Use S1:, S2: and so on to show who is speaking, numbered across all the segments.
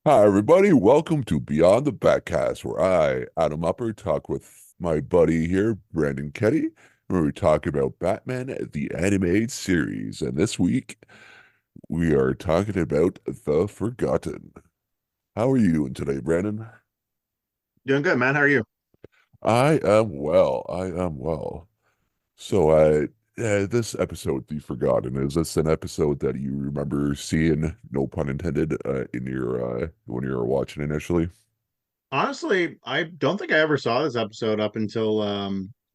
S1: Hi, everybody. Welcome to Beyond the Backcast, where I, Adam Upper, talk with my buddy here, Brandon Ketty, where we talk about Batman, the animated series. And this week, we are talking about The Forgotten. How are you doing today, Brandon?
S2: Doing good, man. How are you?
S1: I am well. I am well. So, this episode, The Forgotten, is this an episode that you remember seeing, no pun intended, in your when you were watching initially?
S2: Honestly, I don't think I ever saw this episode up until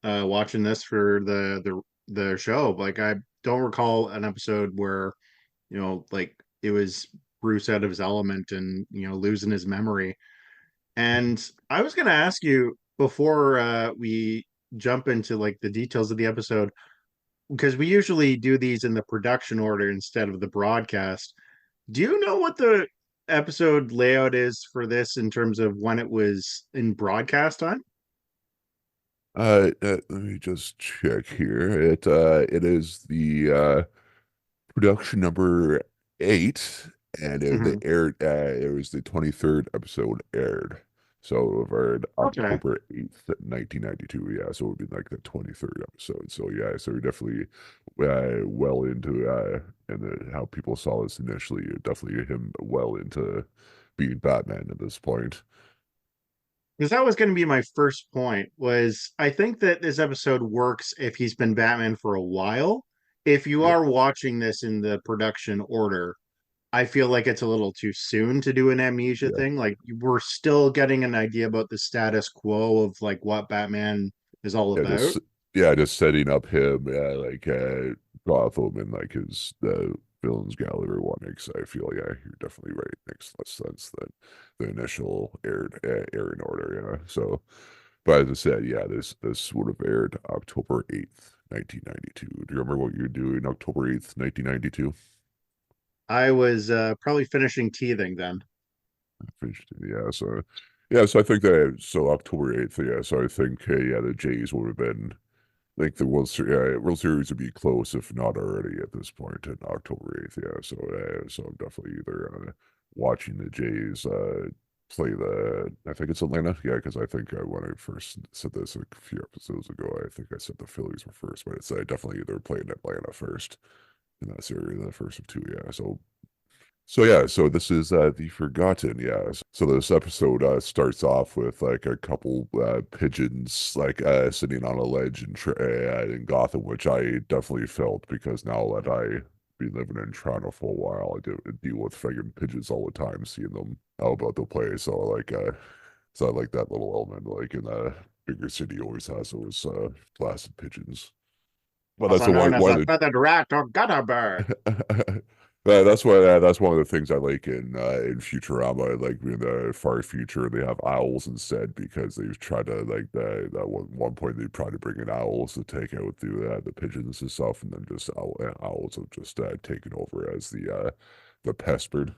S2: watching this for the show. Like I don't recall an episode where, like it was Bruce out of his element and, losing his memory. And I was gonna ask you before we jump into like the details of the episode, because we usually do these in the production order instead of the broadcast. Do you know what the episode layout is for this in terms of when it was in broadcast time?
S1: Let me just check here. It is the production number 8, and it
S2: Hmm.
S1: aired. It was the 23rd episode aired, so it aired
S2: Okay.
S1: October 8th, 1992. Yeah, so it would be like the 23rd episode. So yeah, so we're definitely well into how people saw this initially. Definitely him well into being Batman at this point.
S2: Because that was going to be my first point was I think that this episode works if he's been Batman for a while. If you
S1: Yeah,
S2: are watching this in the production order, I feel like it's a little too soon to do an amnesia
S1: yeah.
S2: thing. Like we're still getting an idea about the status quo of like what Batman is all
S1: Yeah,
S2: about.
S1: just setting up him, like Gotham and like his the villains gallery one. Because I feel, yeah, you're definitely right. Makes less sense than the initial airing order. Yeah. So, but as I said, yeah, this would have aired October 8th, 1992. Do you remember what you were doing October 8th, 1992?
S2: I was probably finishing teething then.
S1: Finished it, yeah. So I think that October 8th. Yeah. So I think yeah, the Jays would have been. I think the World Series would be close, if not already, at this point in October 8th. Yeah, so I'm definitely either watching the Jays play I think it's Atlanta. Yeah, because I think when I first said this a few episodes ago, I think I said the Phillies were first, but it's definitely either playing Atlanta first in that series, the first of two. Yeah, so yeah, so this is The Forgotten, yeah. So this episode starts off with like a couple pigeons like sitting on a ledge in Gotham, which I definitely felt because now that I been living in Toronto for a while, deal with friggin' pigeons all the time, seeing them out about the place. So I like that little element, like in a bigger city always has those blasted pigeons. But that's
S2: Also
S1: the
S2: known as
S1: one
S2: a
S1: of
S2: feathered rat or gutter bird.
S1: the that's one of the things I like in Futurama, like in the far future, they have owls instead because they try to like that one point they try to bring in owls to take out the pigeons and stuff, and then just owls have just taken over as the pest bird.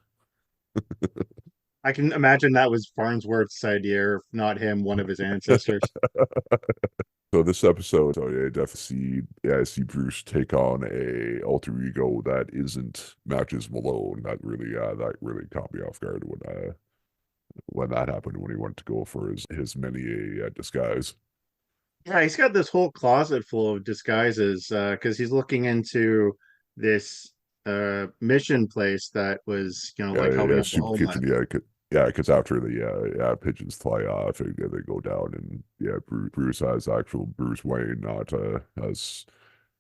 S2: I can imagine that was Farnsworth's idea, if not him, one of his ancestors.
S1: So this episode, so yeah, definitely I see Bruce take on a alter ego that isn't matches Malone. That really caught me off guard when that happened, when he went to go for his mini disguise.
S2: Yeah, he's got this whole closet full of disguises because he's looking into this mission place that was, like helping
S1: Yeah,
S2: out the
S1: soup kitchen.
S2: homeless.
S1: Yeah, because after the pigeons fly off, and they go down, and yeah, Bruce has actual Bruce Wayne, not as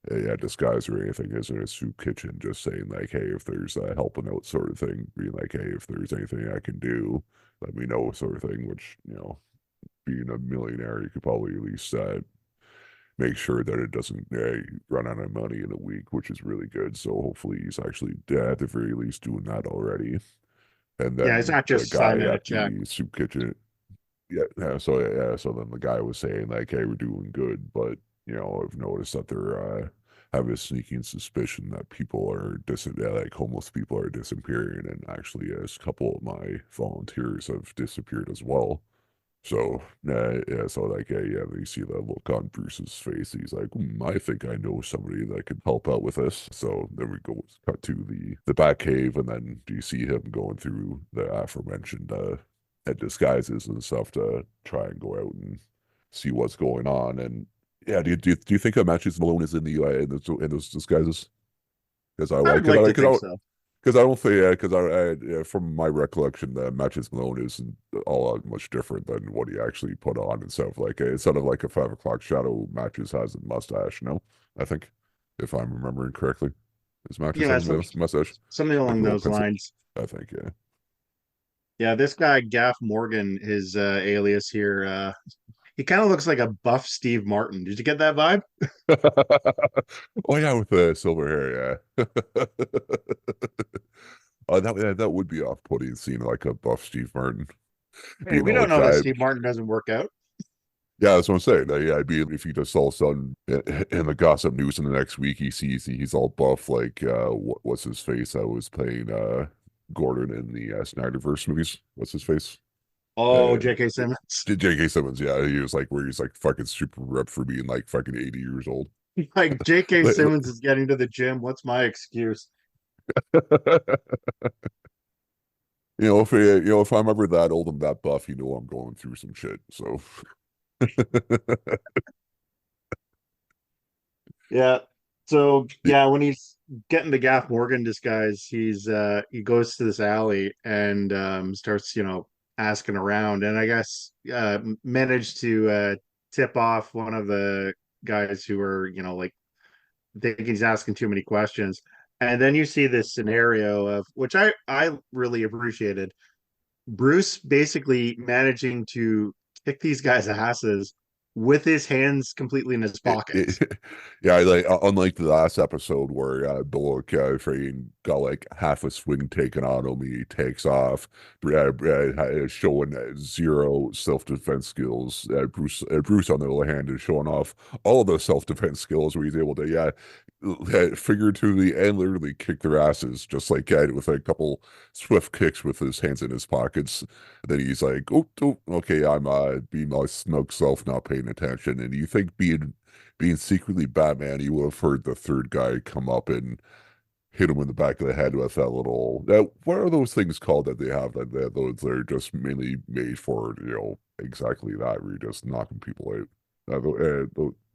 S1: yeah, disguise or anything, is in a soup kitchen, just saying like, hey, if there's a helping out sort of thing, being like, hey, if there's anything I can do, let me know, sort of thing. Which, being a millionaire, you could probably at least make sure that it doesn't run out of money in a week, which is really good. So hopefully he's actually at the very least doing that already. And
S2: Yeah, he's
S1: then
S2: not
S1: the
S2: just
S1: guy
S2: signing a
S1: at
S2: check.
S1: the soup kitchen, so then the guy was saying like, "Hey, we're doing good, but I've noticed that they're have a sneaking suspicion that people are like homeless people are disappearing, and actually, a couple of my volunteers have disappeared as well." So yeah, so like yeah, you see that look on Bruce's face. He's like, I think I know somebody that could help out with this. So then we go cut to the Bat Cave, and then you see him going through the aforementioned head disguises and stuff to try and go out and see what's going on. And yeah, do you think that matches Malone is in the in those disguises? Because I like
S2: I'd
S1: because
S2: like
S1: I
S2: to
S1: because
S2: think
S1: I
S2: so.
S1: because I don't think, yeah, because yeah, from my recollection, the Matches Malone isn't all that much different than what he actually put on and stuff. Like, instead of like a 5 o'clock shadow, Matches has a mustache, no? I think, if I'm remembering correctly. His Matches
S2: Yeah,
S1: has a mustache,
S2: something
S1: like
S2: along
S1: a little
S2: those
S1: pencil.
S2: lines.
S1: I think, yeah.
S2: Yeah, this guy Gaff Morgan, his alias here, he kind of looks like a buff Steve Martin. Did you get that vibe?
S1: Oh, yeah, with the silver hair, yeah. That would be off-putting seeing like a buff Steve Martin
S2: Hey,
S1: being
S2: we
S1: all
S2: don't
S1: like
S2: know that
S1: that.
S2: Steve Martin doesn't work out.
S1: Yeah, that's what I'm saying. Yeah, I'd be if he just all of a sudden in the gossip news in the next week he sees he's all buff like what's his face that was playing Gordon in the Snyderverse movies. What's his face?
S2: Oh,
S1: Uh
S2: J.K. Simmons.
S1: J.K. Simmons. Yeah, he was like where he's like fucking super ripped for being like fucking 80 years old.
S2: Like J.K.
S1: Like-
S2: Simmons is getting to the gym. What's my excuse?
S1: if I'm ever that old and that buff, I'm going through some shit. So
S2: Yeah. So yeah, when he's getting the Gaff Morgan disguise, he goes to this alley and starts, asking around, and I guess managed to tip off one of the guys who are, like thinking he's asking too many questions. And then you see this scenario of which I really appreciated. Bruce basically managing to kick these guys' asses with his hands completely in his pockets.
S1: yeah, like unlike the last episode where Bullock freaking got like half a swing taken on him, he takes off, showing zero self-defense skills. Bruce on the other hand is showing off all the self-defense skills where he's able to figuratively and literally kick their asses just like with a couple swift kicks with his hands in his pockets. Then he's like, oh, okay, I'm being my smug self, not paying attention. And you think being secretly Batman, you would have heard the third guy come up and hit him in the back of the head with that little what are those things called that they have that those are just mainly made for, exactly that, where you're just knocking people out.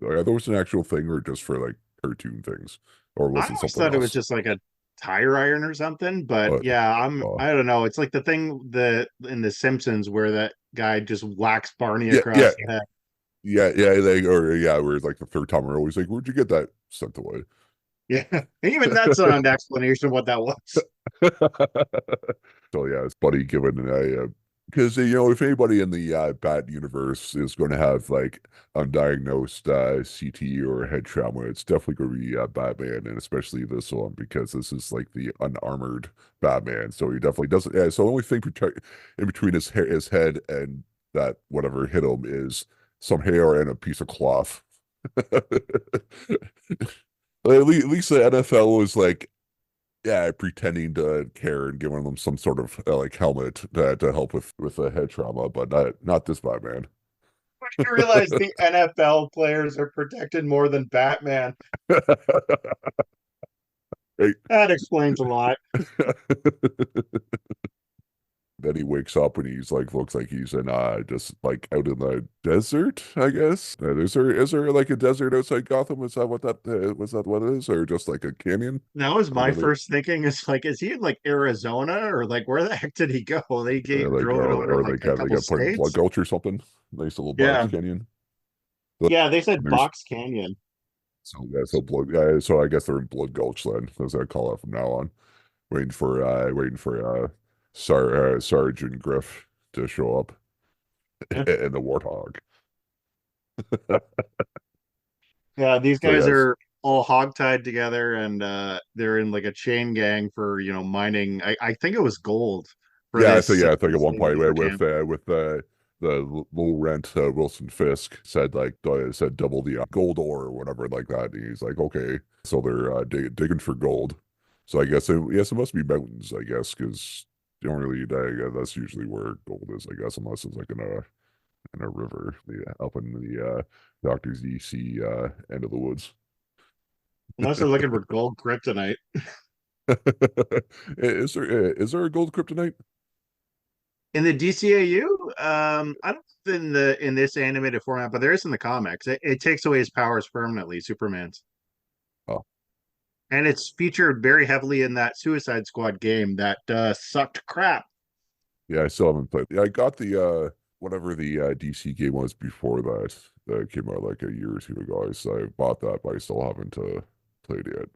S1: Are those an actual thing or just for like cartoon things? Or
S2: I
S1: was it
S2: always
S1: something
S2: thought it was
S1: else?
S2: just like a tire iron or something, but
S1: Uh,
S2: yeah,
S1: uh,
S2: I don't know. It's like the thing that in The Simpsons where that guy just whacks Barney
S1: yeah, yeah,
S2: across the head.
S1: where it's like the third time we're always like, where'd you get that sent away?
S2: Yeah, even that's not an explanation of what that was.
S1: So yeah, it's Buddy given a because if anybody in the Bat universe is going to have like undiagnosed CT or head trauma, it's definitely going to be Batman, and especially this one because this is like the unarmored Batman. So he definitely doesn't. Yeah, so the only thing in between his head and that whatever hit him is some hair and a piece of cloth. At least the NFL was like, yeah, pretending to care and giving them some sort of like helmet to help with a head trauma, but not this Batman.
S2: You realize the NFL players are protected more than Batman.
S1: Hey.
S2: That explains a lot.
S1: Then he wakes up and he's like looks like he's in just like out in the desert, I guess. Is there like a desert outside Gotham? Is that what that was that what it is, or just like a canyon?
S2: That was
S1: Or
S2: my
S1: what it,
S2: first thinking is like, is he in like Arizona or like where the heck did he go?
S1: like
S2: Drove it over
S1: or
S2: like a
S1: they
S2: couple
S1: got put in Blood
S2: states.
S1: Gulch or something. Nice little box
S2: Yeah.
S1: canyon.
S2: Yeah, they said
S1: There's
S2: Box Canyon.
S1: so yeah, so blood. Yeah, so I guess they're in Blood Gulch then, as I call it from now on. Waiting for Sergeant Griff to show up
S2: Yeah.
S1: and the Warthog.
S2: Yeah, these
S1: So
S2: guys
S1: yes,
S2: are all hogtied together and they're in like a chain gang for, mining. I think it was gold for this
S1: I think at
S2: this
S1: one
S2: big
S1: point
S2: beaver camp.
S1: with the low rent Wilson Fisk said like said double the gold ore or whatever like that. And he's like, okay, so they're digging for gold. So I guess yes, it must be mountains. I guess because you don't really that's usually where gold is. I guess unless it's like in in a river, up in the Doctor's DC end of the woods.
S2: Unless they're looking for gold kryptonite.
S1: Is there a gold kryptonite?
S2: In the DCAU, I don't know if in this animated format, but there is in the comics. It takes away his powers permanently, Superman's.
S1: Oh,
S2: And it's featured very heavily in that Suicide Squad game that sucked crap.
S1: yeah, I still haven't played. Yeah, I got the whatever the DC game was before that. That came out like a year or two ago. I bought that, but I still haven't played it yet.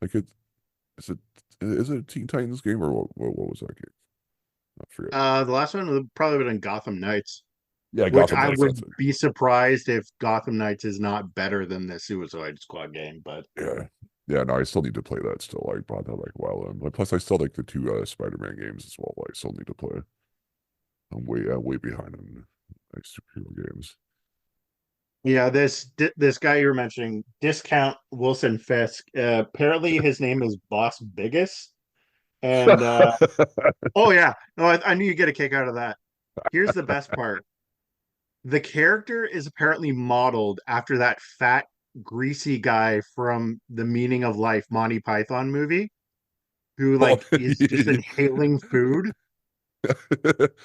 S1: Like is it is it a Teen Titans game or what was that game? I forget.
S2: The last one would probably been Gotham Knights,
S1: Yeah,
S2: which
S1: Gotham
S2: I
S1: Knights. That's
S2: would
S1: it.
S2: be surprised if Gotham Knights is not better than the Suicide Squad game. But
S1: Yeah. Yeah, no, I still need to play that still. I bought that like a while in. Like, plus, I still like the two Spider-Man games as well. I still need to play. I'm way behind on like superhero games.
S2: yeah, this guy you were mentioning, Discount Wilson Fisk. Apparently, his name is Boss Biggest, and oh yeah, no, I knew you'd get a kick out of that. Here's the best part: the character is apparently modeled after that fat, greasy guy from The Meaning of Life, Monty Python movie, who
S1: Oh,
S2: like is just inhaling food.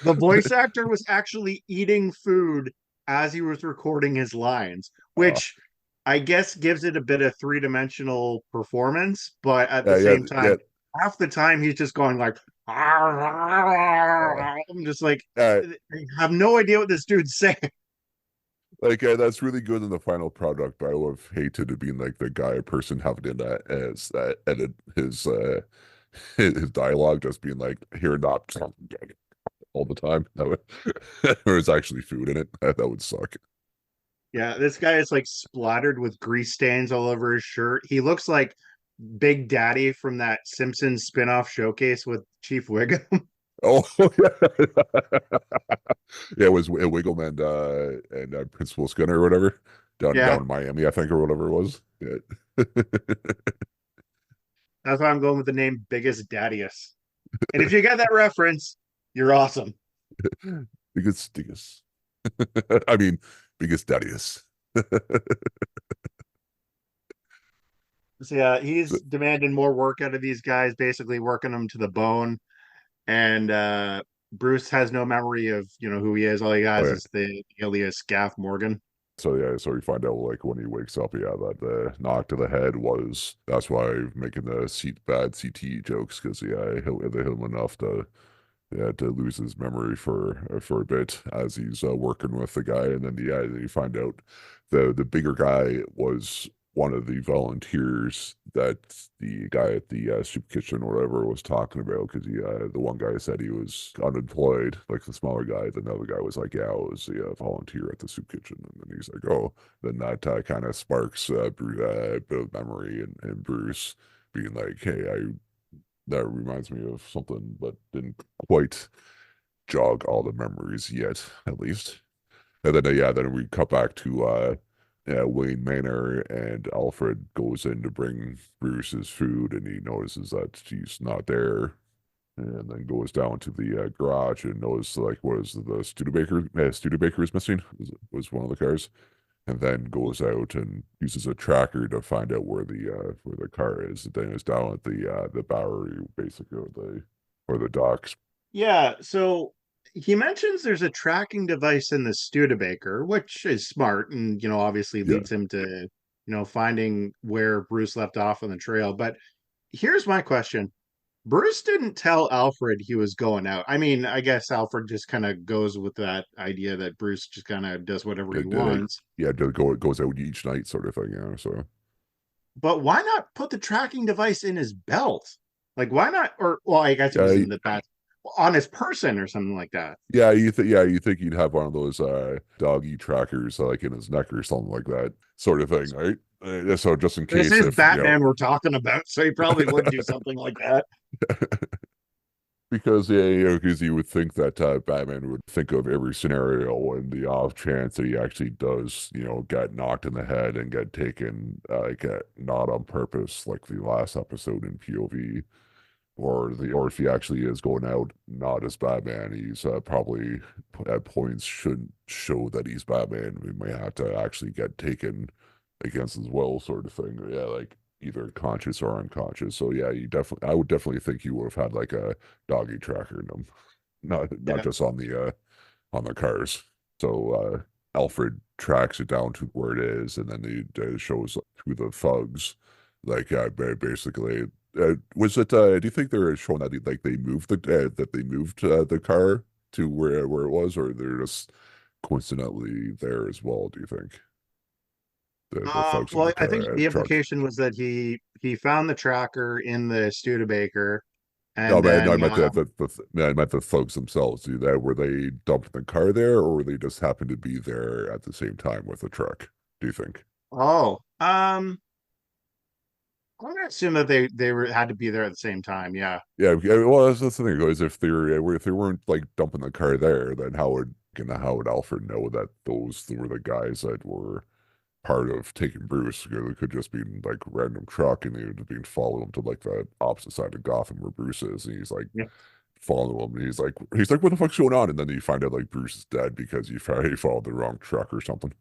S2: The voice actor was actually eating food as he was recording his lines,
S1: uh,
S2: which I guess gives it a bit of three-dimensional performance, but at the
S1: yeah, yeah,
S2: same
S1: yeah.
S2: time, half the time he's just going like
S1: Uh,
S2: I'm just like
S1: uh,
S2: I have no idea what this dude's saying.
S1: like that's really good in the final product, but I would have hated it being like the guy person having in that as edit his dialogue just being like here not all the time. That would there was actually food in it. That would suck.
S2: Yeah, this guy is like splattered with grease stains all over his shirt. He looks like Big Daddy from that Simpsons spin-off showcase with Chief Wiggum.
S1: Oh yeah, yeah. It was Wiggum and Principal Skinner or whatever down
S2: Yeah,
S1: in Miami, I think, or whatever it was. Yeah.
S2: that's why I'm going with the name Biggest Daddiest. And if you get that reference, you're awesome.
S1: biggest. I mean, biggest daddiest.
S2: So yeah,
S1: So,
S2: he's demanding more work out of these guys, basically working them to the bone. And Bruce has no memory of who he is. All he
S1: oh
S2: has
S1: yeah.
S2: is the alias Gaff Morgan.
S1: So yeah, so we find out like when he wakes up, yeah, that the knock to the head was that's why I'm making the bad CT jokes because yeah, they hit him enough to yeah to lose his memory for a bit as he's working with the guy, and then yeah, then you find out the bigger guy was one of the volunteers that the guy at the soup kitchen or whatever was talking about because the one guy said he was unemployed, like the smaller guy. The other guy was like, yeah, I was a volunteer at the soup kitchen, and then he's like, oh, then that kind of sparks a bit of memory and Bruce being like, hey, I that reminds me of something, but didn't quite jog all the memories yet, at least. And then yeah, then we cut back to yeah, Wayne Manor, and Alfred goes in to bring Bruce's food, and he notices that she's not there, and then goes down to the garage and notices like what is the Studebaker? Studebaker is missing. Was one of the cars, and then goes out and uses a tracker to find out where the car is. And then it's down at the Bowery, basically, or the docks.
S2: Yeah, so he mentions there's a tracking device in the Studebaker, which is smart and obviously
S1: Yeah,
S2: leads him to finding where Bruce left off on the trail. But here's my question. Bruce didn't tell Alfred he was going out. I mean, I guess Alfred just kind of goes with that idea that Bruce just kind of does whatever he
S1: it, uh,
S2: wants.
S1: yeah, it goes out each night, sort of thing. Yeah, so
S2: But why not put the tracking device in his belt? Like, why not? Or, well, I guess it was
S1: yeah,
S2: in the past on his person or something like that.
S1: you think he'd have one of those doggy trackers like in his neck or something like that, sort of thing, right? So just in
S2: This
S1: case
S2: is
S1: if
S2: Batman we're talking about, so he probably would do something like that.
S1: because yeah, because you would think that Batman would think of every scenario in the off chance that he actually does, get knocked in the head and get taken, get not on purpose, like the last episode in POV. or if he actually is going out not as Batman, he's probably at points shouldn't show that he's Batman. We might have to actually get taken against his will, sort of thing. Yeah, like either conscious or unconscious. So yeah, I would definitely think you would have had like a doggy tracker in them, not
S2: Yeah.
S1: just on the cars. So Alfred tracks it down to where it is, and then he shows who the thugs, like basically. Was it? Do you think they're showing that like they moved the car to where it was, or they're just coincidentally there as well? Do you think the thugs in the
S2: Well, I think
S1: car
S2: the
S1: truck?
S2: implication was that he found the tracker in the Studebaker,
S1: No,
S2: and
S1: man, no, I
S2: then
S1: meant I meant the thugs themselves. Do that were they dumped in the car there, or were they just happened to be there at the same time with the truck? Do you think?
S2: oh, I'm gonna assume that they were had to be there at the same time. Yeah.
S1: Yeah, yeah, well, that's the thing, because if they weren't like dumping the car there, then how would Alfred know that those were the guys that were part of taking Bruce? You know, it could just be like random truck, and they would have been following him to like the opposite side of Gotham where Bruce is, and he's like
S2: Yeah.
S1: following him, and he's like, what the fuck's going on? And then you find out like Bruce is dead because he followed the wrong truck or something.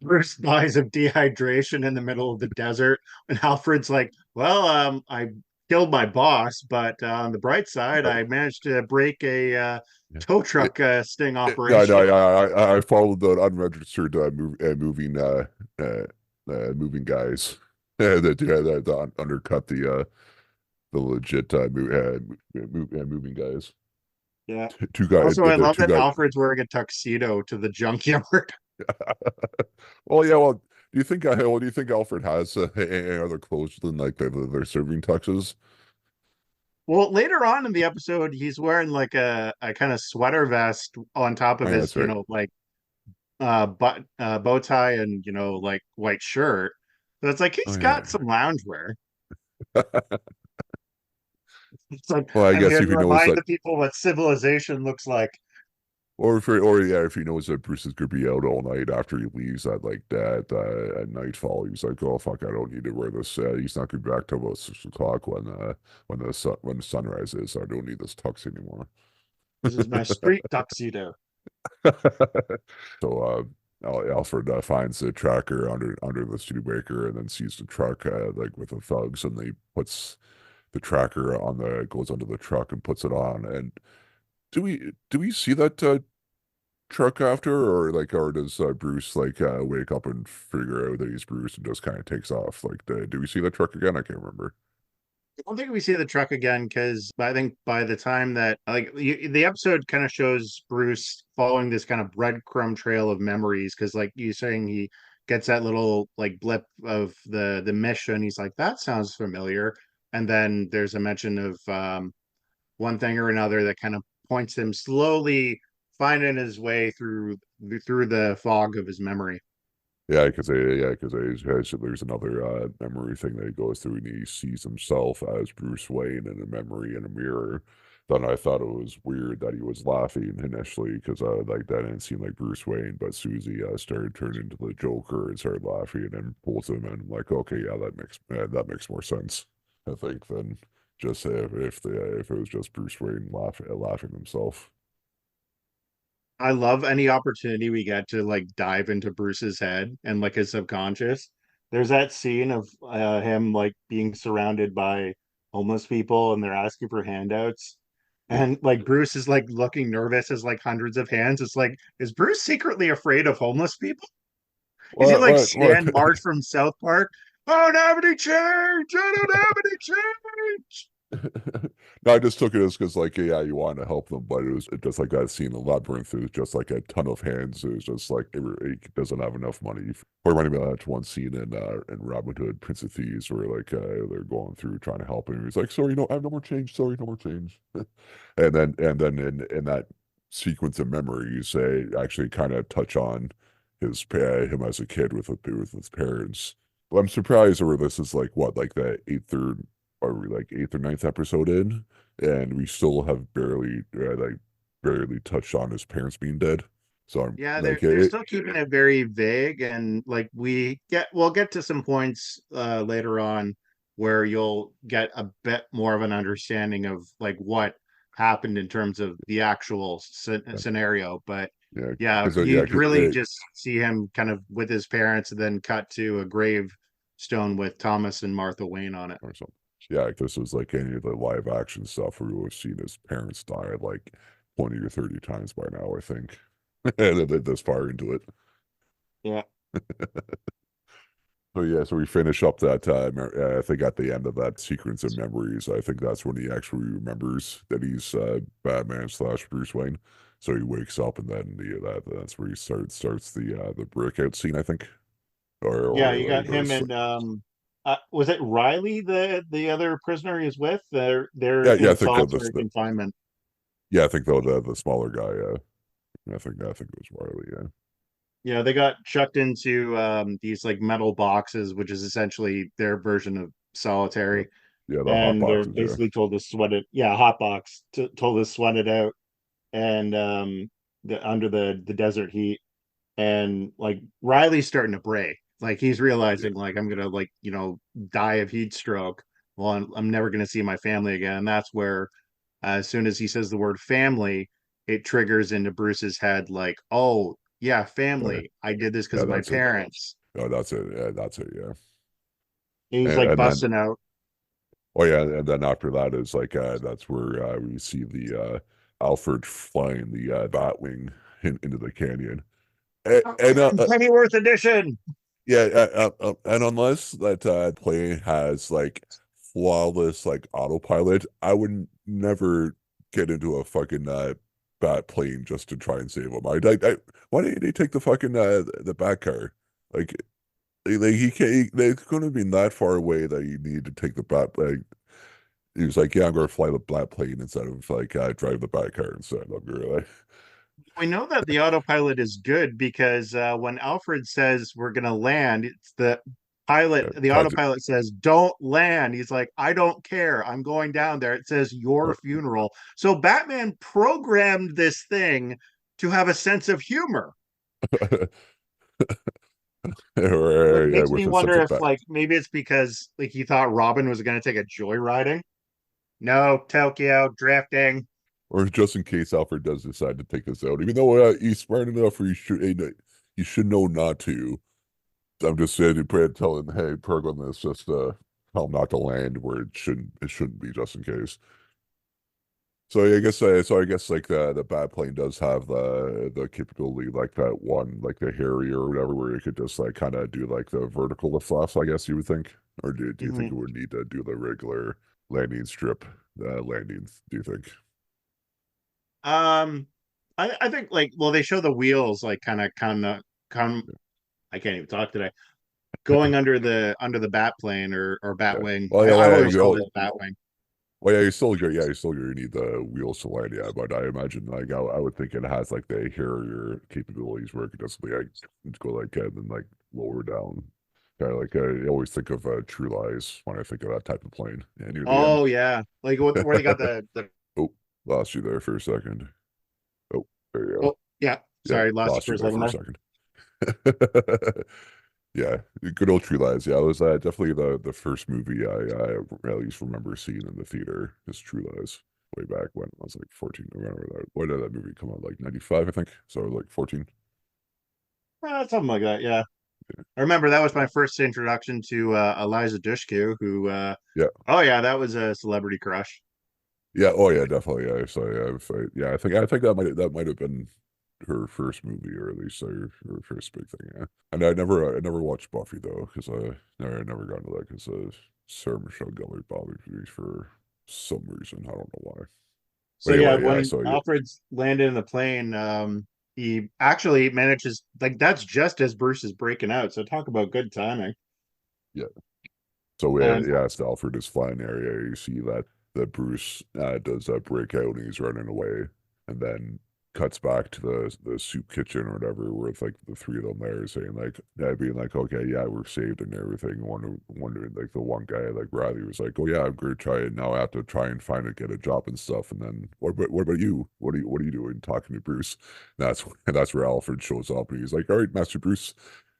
S2: Bruce dies of dehydration in the middle of the desert, and Alfred's like, "Well, I killed my boss, but on the bright side,
S1: Uh,
S2: I managed to break a
S1: yeah.
S2: tow truck sting
S1: No,
S2: operation."
S1: I followed the unregistered uh, moving guys that undercut the legit moving guys.
S2: Yeah.
S1: Two guys,
S2: Also, I
S1: the
S2: love
S1: two
S2: that
S1: guys.
S2: Alfred's wearing a tuxedo to the junkyard.
S1: Well, yeah. Well, do you think Alfred has any other clothes than like their serving tuxes?
S2: Well, later on in the episode, he's wearing like a kind of sweater vest on top
S1: Oh,
S2: of
S1: yeah,
S2: his,
S1: that's right.
S2: like bow tie and like white shirt. So it's like
S1: Oh,
S2: he's
S1: yeah.
S2: got some loungewear. It's like
S1: Well, I
S2: I'm
S1: guess
S2: here
S1: if
S2: to
S1: he knows
S2: remind
S1: that,
S2: the people what civilization looks like.
S1: or yeah, if he knows that Bruce is gonna be out all night after he leaves at nightfall, he's like, oh fuck, I don't need to wear this. He's not gonna be back till about 6 o'clock when the sunrise is. So I don't need this tux anymore.
S2: This is my street tuxedo.
S1: So Alfred finds the tracker under the Studebaker and then sees the truck like with the thugs, and he puts the tracker on the goes under the truck and puts it on. And do we see that truck after, or does Bruce like wake up and figure out that he's Bruce and just kind of takes off? Like, do we see that truck again? I can't remember.
S2: I don't think we see the truck again because I think by the time that the episode kind of shows Bruce following this kind of breadcrumb trail of memories because like you saying he gets that little like blip of the mission. He's like, that sounds familiar. And then there's a mention of one thing or another that kind of points him slowly finding his way through the fog of his memory.
S1: Because there's another memory thing that he goes through, and he sees himself as Bruce Wayne in a memory in a mirror. Then I thought it was weird that he was laughing initially, because like that didn't seem like Bruce Wayne, but Susie started turning into the Joker and started laughing and pulls him, and I'm like, okay, yeah, that makes more sense, I think, than just if it was just Bruce Wayne laughing himself.
S2: I love any opportunity we get to like dive into Bruce's head and like his subconscious. There's that scene of him like being surrounded by homeless people and they're asking for handouts.
S1: Yeah.
S2: And like Bruce is like looking nervous as like hundreds of hands. It's like, is Bruce secretly afraid of homeless people? Is he like
S1: What?
S2: Stan Marsh from South Park? I don't have any change. I don't have any change.
S1: No, I just took it as because, like, yeah, you want to help them, but it just like that scene in the labyrinth. It was just like a ton of hands. It was just like it doesn't have enough money. Or reminded me of that one scene in Robin Hood, Prince of Thieves, where like they're going through trying to help him. He's like, "Sorry, no, I have no more change. Sorry, no more change." And then in that sequence of memories, they actually kind of touch on him as a kid with his parents. Well, I'm surprised over this is like what, like the eighth or ninth episode in, and we still have barely touched on his parents being dead. So I'm
S2: Yeah, they're
S1: like
S2: they're
S1: it,
S2: still keeping it very vague and like we'll get to some points later on where you'll get a bit more of an understanding of like what happened in terms of the actual
S1: Yeah,
S2: scenario. But
S1: yeah,
S2: yeah,
S1: because yeah,
S2: you'd really just see him kind of with his parents and then cut to a gravestone with Thomas and Martha Wayne on it.
S1: or something. Yeah, like this was like any of the live action stuff where we've seen his parents die like 20 or 30 times by now, I think. And then this far into it.
S2: Yeah.
S1: So yeah, so we finish up that I think at the end of that sequence of memories, I think that's when he actually remembers that he's Batman slash Bruce Wayne. So he wakes up and then that's where he starts the breakout scene, I think.
S2: Yeah, you got
S1: Or
S2: him and was it Riley, the other prisoner he's with? They're
S1: yeah, yeah, I
S2: in
S1: think
S2: solitary confinement.
S1: yeah, I think though the smaller guy, I think it was Riley, yeah.
S2: Yeah, they got chucked into these like metal boxes, which is essentially their version of
S1: Yeah,
S2: solitary.
S1: yeah, the hot
S2: And they're
S1: boxes, yeah.
S2: basically told to sweat it. Yeah, hot box told to sweat it out, and under the desert heat. And like Riley's starting to break. Like he's
S1: Yeah.
S2: realizing like I'm gonna like die of heat stroke. Well, I'm never gonna see my family again. And that's where as soon as he says the word family, it triggers into Bruce's head like, oh yeah,
S1: Uh,
S2: family. I did this because
S1: yeah,
S2: of my
S1: that's it.
S2: parents.
S1: Oh, that's it. Yeah, that's it, yeah.
S2: And he's like
S1: And then
S2: busting out.
S1: oh yeah, and then after that is like that's where we see the Alfred flying the Batwing into the canyon.
S2: Pennyworth edition.
S1: Yeah, and unless that plane has like flawless like autopilot, I would never get into a fucking bat plane just to try and save him. Why didn't he take the fucking the bat car? Like, he can't. They couldn't have been that far away that you need to take the bat. Like, he was like, "Yeah, I'm going to fly the bat plane instead of like drive the bat car instead." I'm really
S2: We know that the autopilot is good because when Alfred says we're going to land, it's
S1: yeah,
S2: the
S1: ties it.
S2: autopilot says, don't land. He's like, I don't care. I'm going down there. It says your funeral. So Batman programmed this thing to have a sense of humor, which
S1: Or yeah,
S2: makes
S1: with
S2: me
S1: his sense
S2: wonder
S1: of
S2: if
S1: bat.
S2: like maybe it's because like he thought Robin was going to take a joyriding. No, Tokyo drifting.
S1: Or just in case Alfred does decide to take this out, even though he's smart enough, or he should know not to. I'm just saying, tell him, hey, program this, just tell him not to land where it shouldn't be, just in case. So yeah, I guess like the bad plane does have the capability like that one, like the Harrier or whatever, where you could just like kind of do like the vertical lift offs, I guess you would think, or do you think
S2: Mhm.
S1: it would need to do the regular landing strip landings? Do you think?
S2: Um, I think like well they show the wheels like kind of come. I can't even talk today going under the bat plane or bat
S1: Yeah.
S2: wing.
S1: Well, yeah,
S2: I've
S1: well,
S2: always
S1: yeah,
S2: called it bat wing.
S1: well, yeah, you still gonna need the wheels to land, yeah. But I imagine like I would think it has like the Harrier capabilities where it could just like go like and then like lower down. Kind of like I always think of True Lies when I think of that type of plane. Yeah, near the end.
S2: Oh yeah, like where they got the
S1: Oh, lost you there for a second. Oh, there you go.
S2: oh yeah.
S1: Yeah,
S2: Sorry, lost you
S1: lost
S2: for
S1: you
S2: a
S1: there
S2: second
S1: for a
S2: there.
S1: second. Yeah, good old True Lies. Yeah, it was definitely the first movie I at least remember seeing in the theater is True Lies way back when I was like 14. I remember that. When did that movie come out? Like 95, I think. So I was like 14.
S2: Something like that. Yeah, I remember that was my first introduction to Eliza Dushku, who
S1: Yeah.
S2: oh yeah, that was a celebrity crush.
S1: Yeah. Oh yeah, definitely. Yeah. So yeah, I think that might have been her first movie, or at least her first big thing. Yeah. And I never watched Buffy though, because I never got into that because Sarah Michelle Gellar bothered me for some reason. I don't know why.
S2: So
S1: But
S2: yeah,
S1: anyway, yeah.
S2: when
S1: So yeah,
S2: Alfred's landed in the plane, he actually manages like that's just as Bruce is breaking out. So talk about good timing.
S1: yeah. So
S2: And
S1: yeah, it's the Alfred is flying area. You see that Bruce does break out and he's running away, and then cuts back to the soup kitchen or whatever, where it's like the three of them there saying like, yeah, being like, okay, yeah, we're saved and everything. Wondering like the one guy like Riley was like, oh yeah, I'm gonna try it now. I have to try and find it, get a job and stuff. And then what about you? What are you doing? Talking to Bruce. That's where Alfred shows up and he's like, all right, Master Bruce.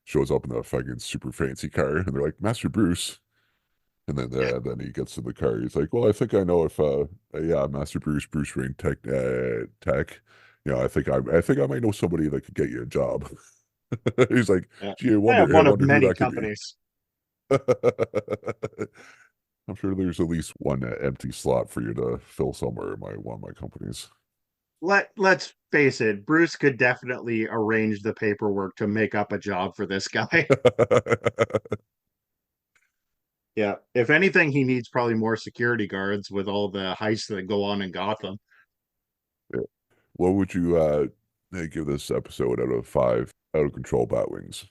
S1: Shows up in the fucking super fancy car and they're like, Master Bruce. And then
S2: Yeah.
S1: then he gets in the car. He's like, "Well, I think I know if yeah, Master Bruce Wayne tech. I think I might know somebody that could get you a job." He's like,
S2: Yeah.
S1: "Gee,
S2: I have
S1: I
S2: one of
S1: wonder who
S2: many
S1: that could be."
S2: companies.
S1: I'm sure there's at least one empty slot for you to fill somewhere in my one of my companies.
S2: Let's face it, Bruce could definitely arrange the paperwork to make up a job for this guy. Yeah. If anything, he needs probably more security guards with all the heists that go on in Gotham.
S1: Yeah. What would you give this episode out of five out of control Batwings?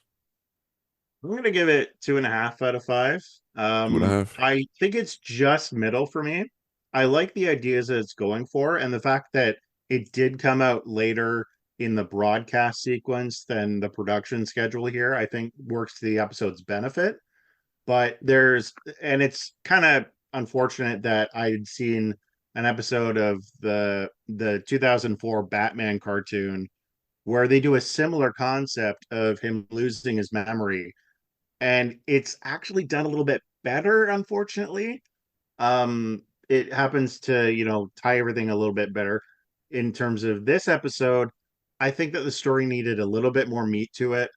S2: I'm gonna give it 2.5 out of 5.
S1: 2.5?
S2: I think it's just middle for me. I like the ideas that it's going for, and the fact that it did come out later in the broadcast sequence than the production schedule here, I think works to the episode's benefit. But and it's kind of unfortunate that I'd seen an episode of the 2004 Batman cartoon where they do a similar concept of him losing his memory, and it's actually done a little bit better, unfortunately. It happens to, tie everything a little bit better. In terms of this episode, I think that the story needed a little bit more meat to it.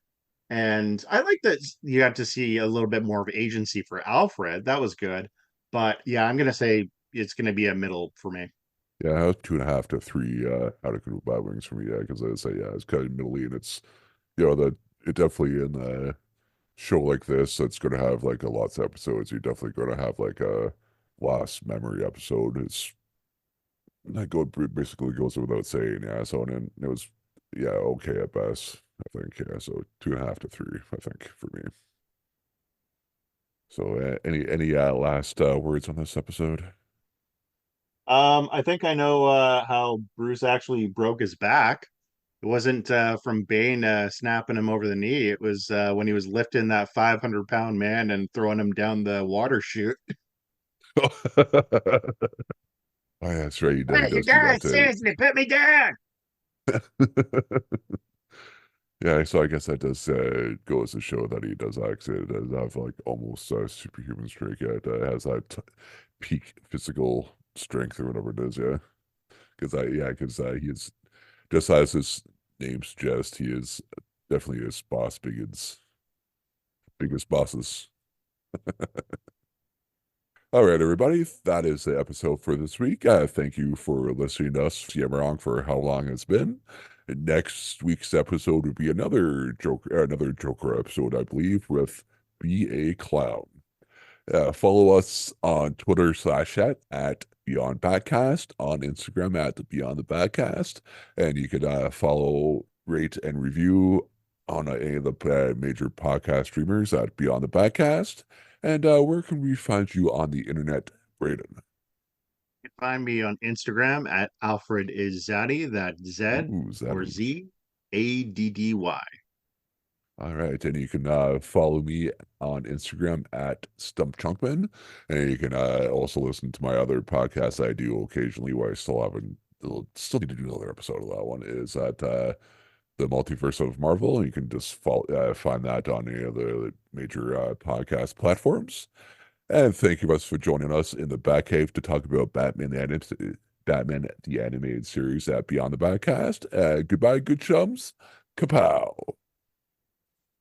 S2: And I like that you got to see a little bit more of agency for Alfred. That was good. But yeah, I'm gonna say it's gonna be a middle for me.
S1: Yeah, I was 2.5 to 3 out of control Batwings for me. Yeah, because I say yeah, it's kind of middly, and it's that it definitely in a show like this that's going to have like a lots of episodes. You're definitely going to have like a last memory episode. It's basically goes without saying. Yeah, so and then it was okay at best. I think so 2.5 to 3. I think for me. So any last words on this episode?
S2: I think I know how Bruce actually broke his back. It wasn't from Bane snapping him over the knee. It was when he was lifting that 500-pound man and throwing him down the water chute.
S1: Oh, yeah, that's right. He
S2: Hey, you
S1: does do that
S2: guys,
S1: too.
S2: seriously, put me down.
S1: Yeah, so I guess that does goes to show that he does actually does have like almost superhuman strength. Yeah, it has that peak physical strength or whatever it is. Yeah, because he is just as his name suggests, he is definitely his boss, biggest bosses. All right, everybody, that is the episode for this week. Thank you for listening to us yammer on for how long it's been. And next week's episode would be another Joker episode, I believe, with Be a Clown. Follow us on Twitter /at Beyond Badcast, on Instagram at Beyond the Badcast, and you could follow, rate, and review on any of the major podcast streamers at Beyond the Badcast. And where can we find you on the internet, Braden?
S2: You can find me on Instagram at Alfred is Zaddy. That's Z
S1: Ooh,
S2: or
S1: Zaddy.
S2: Zaddy.
S1: All right, and you can follow me on Instagram at Stump Chunkman, and you can also listen to my other podcasts I do occasionally, where I still need to do another episode of that one. Is at the Multiverse of Marvel, and you can just find that on any of the major podcast platforms. And thank you much for joining us in the Batcave to talk about Batman the Animated Series at Beyond the Batcast. Goodbye, good chums. Kapow.